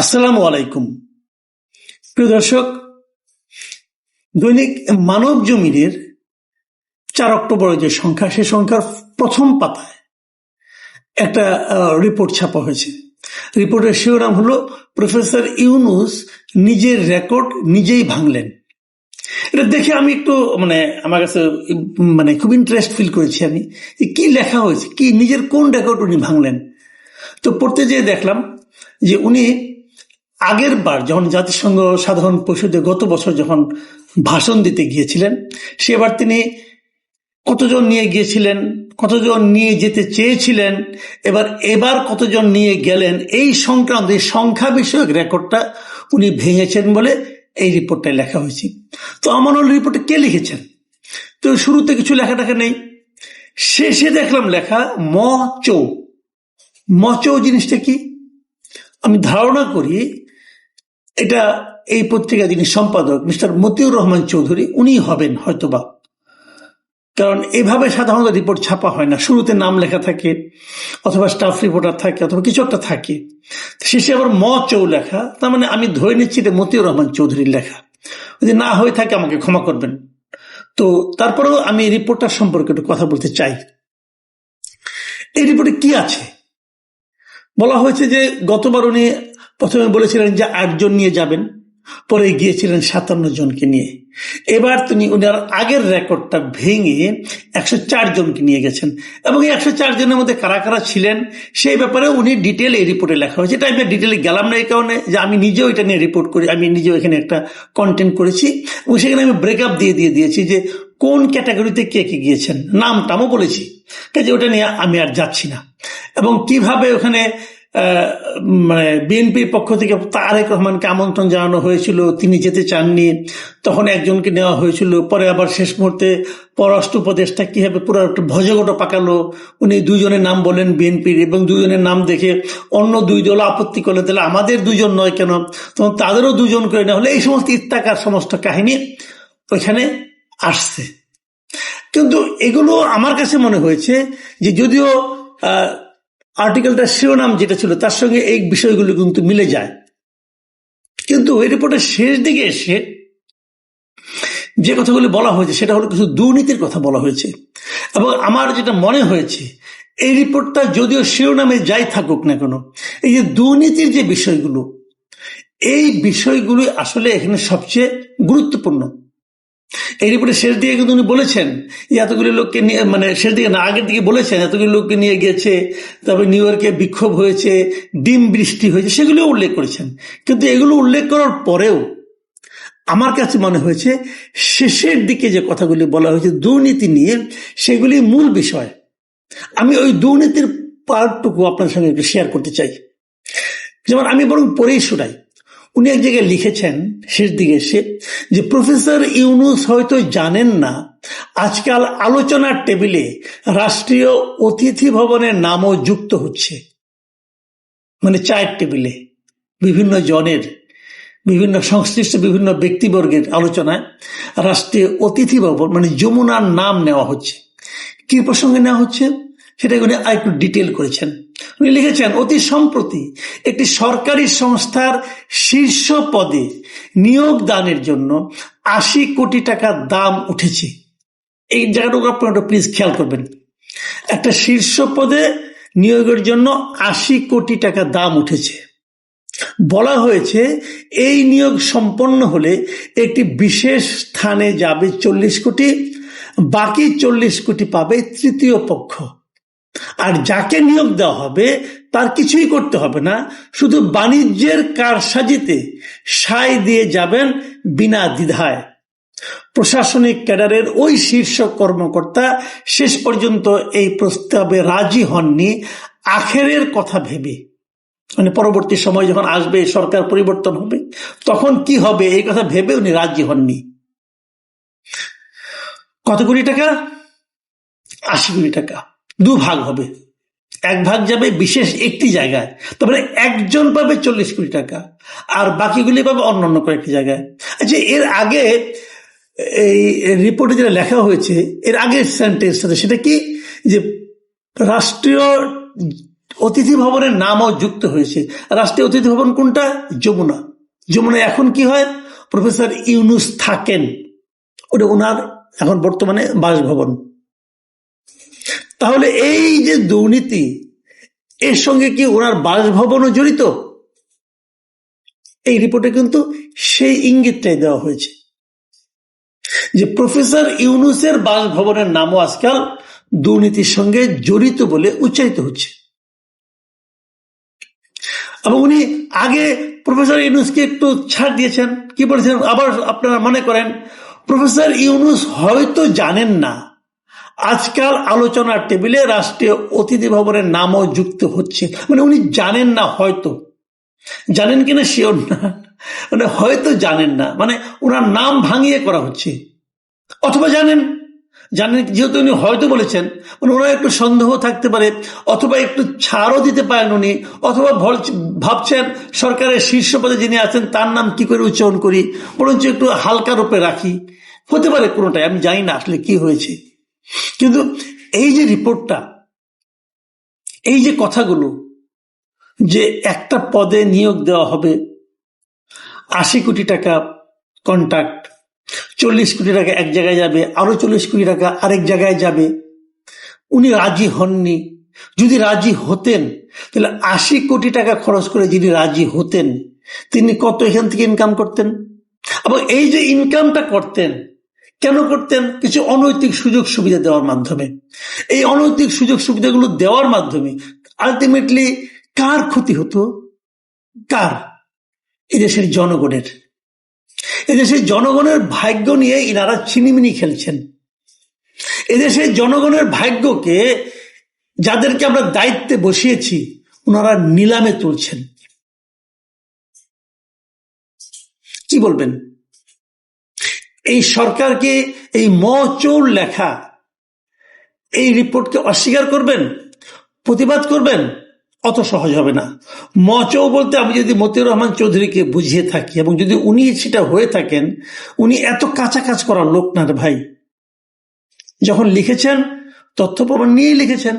আসসালামু আলাইকুম। প্রিয় দর্শক, দৈনিক মানব জমিনের 4 অক্টোবর যে সংখ্যা, সেই সংখ্যার প্রথম পাতায় একটা রিপোর্ট ছাপা হয়েছে। রিপোর্টের শিরোনাম হলো প্রফেসর ইউনূস নিজের রেকর্ড নিজেই ভাঙলেন। এটা দেখে আমি একটু আমার কাছে খুব ইন্টারেস্ট ফিল করেছি। আমি কি লেখা হয়েছে, কি নিজের কোন রেকর্ড উনি ভাঙলেন। তো পড়তে যেয়ে দেখলাম যে উনি আগের বার যখন জাতিসংঘ সাধারণ পরিষদে গত বছর যখন ভাষণ দিতে গিয়েছিলেন, সেবার তিনি কতজন নিয়ে গিয়েছিলেন, কতজন নিয়ে যেতে চেয়েছিলেন, এবার কতজন নিয়ে গেলেন, এই সংক্রান্ত এই সংখ্যা বিষয়ক রেকর্ডটা উনি ভেঙেছেন বলে এই রিপোর্টটায় লেখা হয়েছে। তো আমার হল রিপোর্টে কে লিখেছেন, তো শুরুতে কিছু লেখা নেই, শেষে দেখলাম লেখা মচৌ জিনিসটা কি আমি ধারণা করি এটা এই পত্রিকা যিনি সম্পাদক মিস্টার মতিউর রহমান চৌধুরী উনি হবেন হয়তোবা, কারণ এভাবে সাধারণত রিপোর্ট ছাপা হয় না। শুরুতে নাম লেখা থাকে, অথবা স্টাফ রিপোর্টার থাকে, অথবা কিছু একটা থাকে, শেষে আবার চৌ লেখা। তার মানে আমি ধরে নিচ্ছি এটা মতিউর রহমান চৌধুরীর লেখা। যদি না হয়ে থাকে আমাকে ক্ষমা করবেন। তো তারপরেও আমি এই রিপোর্টটার সম্পর্কে একটু কথা বলতে চাই। এই রিপোর্টে কি আছে বলা হয়েছে যে গতবার উনি প্রথমে বলেছিলেন যে 8 জন নিয়ে যাবেন, পরে গিয়েছিলেন 57 জনকে নিয়ে। এবার তিনি উনার আগের রেকর্ডটা ভেঙে 104 জনকে নিয়ে গেছেন, এবং এই 104 জনের মধ্যে কারা কারা ছিলেন সেই ব্যাপারে উনি ডিটেল এই রিপোর্টে লেখা হয়েছে। এটা আমি ডিটেলে গেলাম না এই কারণে যে আমি নিজেও এটা নিয়ে রিপোর্ট করি, আমি নিজেও এখানে একটা কন্টেন্ট করেছি, এবং সেখানে আমি ব্রেকআপ দিয়ে দিয়েছি যে কোন ক্যাটাগরিতে কে কে গিয়েছেন, নাম টামও বলেছি, কাজে ওটা নিয়ে আমি আর যাচ্ছি না। এবং কিভাবে ওখানে বিএনপির পক্ষ থেকে তারেক রহমানকে আমন্ত্রণ জানানো হয়েছিল, তিনি যেতে চাননি, তখন একজনকে নেওয়া হয়েছিল, পরে আবার শেষ মুহূর্তে পররাষ্ট্র উপদেষ্টা কিভাবে পুরো একটা ভজগট পাকালো, উনি 2 জনের নাম বলেন বিএনপির, এবং 2 জনের নাম দেখে অন্য 2 দল আপত্তি করলে তাহলে আমাদের 2 জন নয় কেন, তখন তাদেরও 2 জন করে নেওয়া হলে, এই সমস্ত ইত্যাকার সমস্ত কাহিনী ওইখানে আসছে। কিন্তু এগুলো আমার কাছে মনে হয়েছে যে যদিও আর্টিকেলটার শিরোনাম যেটা ছিল তার সঙ্গে এই বিষয়গুলো কিন্তু মিলে যায়, কিন্তু এই রিপোর্টের শেষ দিকে এসে যে কথাগুলি বলা হয়েছে সেটা হলো কিছু দুর্নীতির কথা বলা হয়েছে। এবং আমার যেটা মনে হয়েছে, এই রিপোর্টটা যদিও শিরোনামে যাই থাকুক না কেন, এই যে দুর্নীতির যে বিষয়গুলো, এই বিষয়গুলি আসলে এখানে সবচেয়ে গুরুত্বপূর্ণ। এই রিপোর্টের শেষ দিকে কিন্তু উনি বলেছেন যে এতগুলি লোককে নিয়ে, শেষ দিকে না আগের দিকে বলেছেন এতগুলি লোককে নিয়ে গেছে, তারপরে নিউ ইয়র্কে বিক্ষোভ হয়েছে, ডিম বৃষ্টি হয়েছে, সেগুলিও উল্লেখ করেছেন। কিন্তু এগুলো উল্লেখ করার পরেও আমার কাছে মনে হয়েছে শেষের দিকে যে কথাগুলি বলা হয়েছে দুর্নীতি নিয়ে, সেগুলি মূল বিষয়। আমি ওই দুর্নীতির পার্টটুকু আপনার সঙ্গে একটু শেয়ার করতে চাই। যেমন আমি বরং পরেই শোনাই। উনি এক জায়গায় লিখেছেন শেষ দিকে এসে যে প্রফেসর ইউনূস হয়তো জানেন না আজকাল আলোচনার টেবিলে রাষ্ট্রীয় অতিথি ভবনের নামও যুক্ত হচ্ছে। চায়ের টেবিলে বিভিন্ন জনের, বিভিন্ন সংশ্লিষ্ট বিভিন্ন ব্যক্তিবর্গের আলোচনায় রাষ্ট্রীয় অতিথি ভবন যমুনার নাম নেওয়া হচ্ছে। কি প্রসঙ্গে নেওয়া হচ্ছে সেটা উনি আরেকটু ডিটেল করেছেন। উনি লিখেছেন, অতি সম্প্রতি একটি সরকারি সংস্থার শীর্ষ পদে নিয়োগ দানের জন্য 80 কোটি টাকা দাম উঠেছে। এই জায়গাটুকু আপনারা প্লিজ খেয়াল করবেন। একটা শীর্ষ পদে নিয়োগের জন্য 80 কোটি টাকা দাম উঠেছে। বলা হয়েছে এই নিয়োগ সম্পন্ন হলে একটি বিশেষ স্থানে যাবে 40 কোটি, বাকি 40 কোটি পাবে তৃতীয় পক্ষ। আর যাকে নিয়োগ দেওয়া হবে তার কিছুই করতে হবে না, শুধু বাণিজ্যের কারসাজিতে সায় দিয়ে যাবেন বিনা দ্বিধায়। প্রশাসনিক ক্যাডারের ওই শীর্ষ কর্মকর্তা শেষ পর্যন্ত এই প্রস্তাবে রাজি হননি আখেরের কথা ভেবে। পরবর্তী সময় যখন আসবে, সরকার পরিবর্তন হবে, তখন কি হবে এই কথা ভেবে উনি রাজি হননি। কত কোটি টাকা? 80 কোটি টাকা। 2 ভাগ হবে, 1 ভাগ যাবে বিশেষ একটি জায়গায়, তারপরে একজন পাবে 40 কোটি টাকা, আর বাকিগুলি পাবে অন্যান্য কয়েকটি জায়গায়। আচ্ছা, এর আগে এই রিপোর্টে যেটা লেখা হয়েছে, এর আগের সেন্টেন্সটা সেটা কি, যে রাষ্ট্রীয় অতিথি ভবনের নামও যুক্ত হয়েছে। রাষ্ট্রীয় অতিথি ভবন কোনটা? যমুনা। যমুনা এখন কি হয়, প্রফেসর ইউনূস থাকেন, ওটা ওনার এখন বর্তমানে বাসভবন। তাহলে এই যে দুর্নীতি, এর সঙ্গে কি ওনার বাসভবনও জড়িত? এই রিপোর্টে কিন্তু সেই ইঙ্গিতটাই দেওয়া হয়েছে যে প্রফেসর ইউনূসের বাসভবনের নামও আজকাল দুর্নীতির সঙ্গে জড়িত বলে উচ্চারিত হচ্ছে। এবং উনি আগে প্রফেসর ইউনূসকে একটু ছাড় দিয়েছেন, কি বলেছেন আবার আপনারা মনে করেন, প্রফেসর ইউনূস হয়তো জানেন না আজকাল আলোচনার টেবিলে রাষ্ট্রীয় অতিথি ভবনের নামও যুক্ত হচ্ছে। মানে উনি জানেন না, হয়তো জানেন কিনা শিওর না, মানে হয়তো জানেন না, মানে ওনার নাম ভাঙিয়ে করা হচ্ছে। অথবা জানেন, যেহেতু উনি হয়তো বলেছেন, মানে ওনার একটু সন্দেহ থাকতে পারে, অথবা একটু ছাড়ও দিতে পারেন উনি, অথবা ভাবছেন সরকারের শীর্ষ পদে যিনি আছেন তার নাম কি করে উচ্চারণ করি, বরঞ্চ একটু হালকা রূপে রাখি, হতে পারে কোনোটাই, আমি জানি না আসলে কি হয়েছে। কিন্তু এই যে রিপোর্টটা, এই যে কথাগুলো, যে একটা পদে নিয়োগ দেওয়া হবে, 80 কোটি টাকা কন্ট্রাক্ট, 40 কোটি টাকা এক জায়গায় যাবে, আরো 40 কোটি টাকা আরেক জায়গায় যাবে, উনি রাজি হননি। যদি রাজি হতেন তাহলে 80 কোটি টাকা খরচ করে যিনি রাজি হতেন তিনি কত এখান থেকে ইনকাম করতেন? এবং এই যে ইনকামটা করতেন, কেন করতেন? কিছু অনৈতিক সুযোগ সুবিধা দেওয়ার মাধ্যমে। এই অনৈতিক সুযোগ সুবিধাগুলো দেওয়ার মাধ্যমে আলটিমেটলি কার ক্ষতি হতো? কার? এদেশের জনগণের। এদেশের জনগণের ভাগ্য নিয়ে ইনারা ছিনিমিনি খেলছেন। এদেশের জনগণের ভাগ্যকে, যাদেরকে আমরা দায়িত্বে বসিয়েছি, ওনারা নিলামে তুলছেন। কি বলবেন? এই সরকারকে এই মচৌর লেখা এই রিপোর্টকে অস্বীকার করবেন, প্রতিবাদ করবেন? অত সহজ হবে না। মচৌ বলতে আমি যদি মতিউর রহমান চৌধুরীকে বুঝিয়ে থাকি, এবং যদি উনি সেটা হয়ে থাকেন, উনি এত কাঁচা কাজ করার লোক না রে ভাই। যখন লিখেছেন তথ্য প্রমাণ নিয়েই লিখেছেন।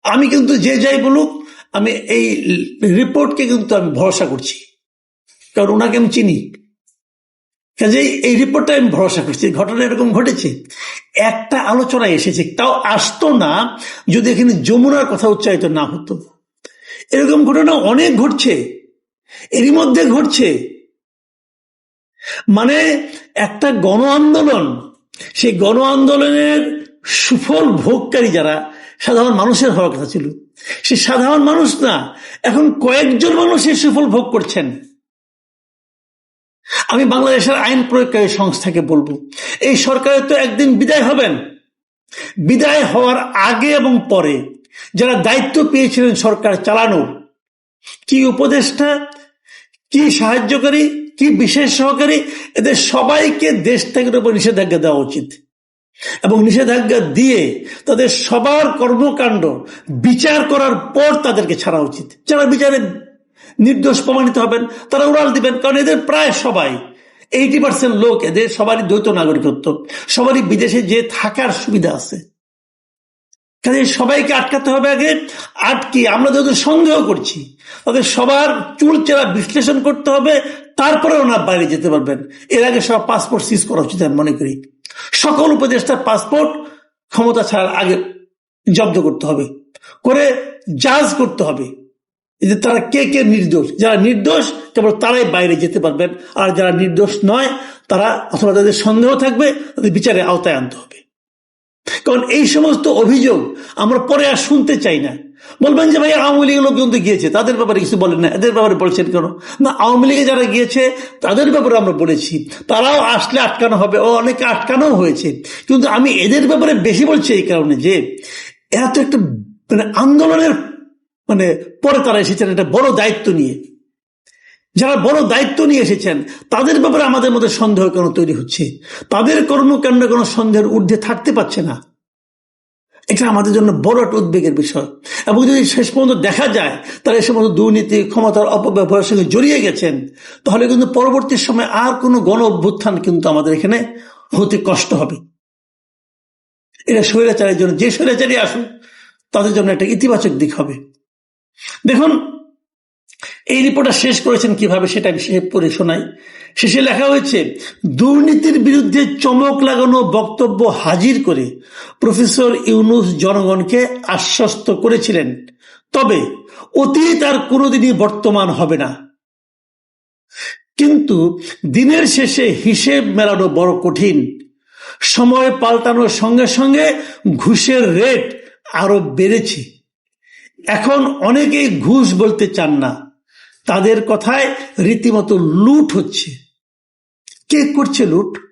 আমি কিন্তু যে যাই বলুক, আমি এই রিপোর্টকে কিন্তু আমি ভরসা করছি, কারণ ওনাকে আমি চিনি। কাজেই এই রিপোর্টটা আমি ভরসা করছি। ঘটনা এরকম ঘটেছে, একটা আলোচনায় এসেছে, তাও আসতো না যদি এখানে যমুনার কথা উচ্চারিত না হতো। এরকম ঘটনা অনেক ঘটছে, এরই মধ্যে ঘটছে। মানে একটা গণ আন্দোলন, সেই গণ আন্দোলনের সুফল ভোগকারী যারা সাধারণ মানুষের হওয়ার কথা ছিল, সে সাধারণ মানুষ না, এখন কয়েকজন মানুষ এই সুফল ভোগ করছেন। আমি বাংলাদেশের আইন প্রয়োগকারী সংস্থাকে বলবো, এই সরকারের তো একদিন বিদায় হবেন। বিদায় হওয়ার আগে এবং পরে যারা দায়িত্ব পেয়েছিলেন সরকার চালানোর, কি উপদেষ্টা, কি সাহায্যকারী, কি বিশেষ সহকারী, এদের সবাইকে দেশ ত্যাগের উপর নিষেধাজ্ঞা দেওয়া উচিত। এবং নিষেধাজ্ঞা দিয়ে তাদের সবার কর্মকাণ্ড বিচার করার পর তাদেরকে ছাড়া উচিত। যারা বিচারে নির্দোষ প্রমাণিত হবেন তারা উড়াল দিবেন, কারণ এদের প্রায় সবাই 80% লোক, এদের সবারই দ্বৈত নাগরিকত্ব, সবারই বিদেশে যে থাকার সুবিধা আছে। কাজে সবাইকে আটকাতে হবে আগে। আটকে আমরা যাদের সন্দেহ করছি তাদের সবার চুলচেরা বিশ্লেষণ করতে হবে, তারপরে ওনার বাইরে যেতে পারবেন। এর আগে সব পাসপোর্ট সিজ করা উচিত আমি মনে করি। সকল উপদেষ্টার পাসপোর্ট ক্ষমতা ছাড়ার আগে জব্দ করতে হবে, করে জাজ করতে হবে যে তারা কে কে নির্দোষ। যারা নির্দোষ কেবল তারাই বাইরে যেতে পারবেন, আর যারা নির্দোষ নয় তারা, অথবা তাদের সন্দেহ থাকবে, তাদের বিচারে আওতায় আনতে হবে। কারণ এই সমস্ত অভিযোগ আমরা পরে আর শুনতে চাই না। বলবেন যে ভাই আওয়ামী লীগের লোক কিন্তু গিয়েছে, তাদের ব্যাপারে কিছু বলেন না, এদের ব্যাপারে বলছেন কেন? না, আওয়ামী লীগে যারা গিয়েছে তাদের ব্যাপারে আমরা বলেছি, তারাও আসলে আটকানো হবে, ও অনেকে আটকানো হয়েছে। কিন্তু আমি এদের ব্যাপারে বেশি বলছি এই কারণে যে এরা তো একটা আন্দোলনের পরে তারা এসেছেন একটা বড় দায়িত্ব নিয়ে। যারা বড় দায়িত্ব নিয়ে এসেছেন তাদের ব্যাপারে আমাদের মধ্যে সন্দেহ কেন তৈরি হচ্ছে? তাদের কর্মকাণ্ড কোনো সন্দেহের ঊর্ধ্বে থাকতে পারছে না। এটা আমাদের জন্য বড় একটা উদ্বেগের বিষয়। এবং যদি শেষ পর্যন্ত দেখা যায় তারা এই সমস্ত দুর্নীতি, ক্ষমতার অপব্যবহারের সঙ্গে জড়িয়ে গেছেন, তাহলে কিন্তু পরবর্তী সময় আর কোনো গণ অভ্যুত্থান কিন্তু আমাদের এখানে হতে কষ্ট হবে। এটা স্বৈরাচারের জন্য, যে স্বৈরাচারী আসুক তাদের জন্য একটা ইতিবাচক দিক হবে। দেখুন, এই রিপোর্টটা শেষ করেছেন কিভাবে সেটা আমি পড়ে শোনাই। শেষে লেখা হয়েছে, দুর্নীতির বিরুদ্ধে চমক লাগানো বক্তব্য হাজির করে প্রফেসর ইউনূস জনগণকে আশ্বস্ত করেছিলেন, তবে অতীত আর কোনোদিনই বর্তমান হবে না। কিন্তু দিনের শেষে হিসেব মেলানো বড় কঠিন। সময় পাল্টানোর সঙ্গে সঙ্গে ঘুষের রেট আরো বেড়েছে। এখন অনেকেই ঘুষ বলতে চান না, তাদের কথায় রীতিমতো লুট হচ্ছে। কে করছে লুট?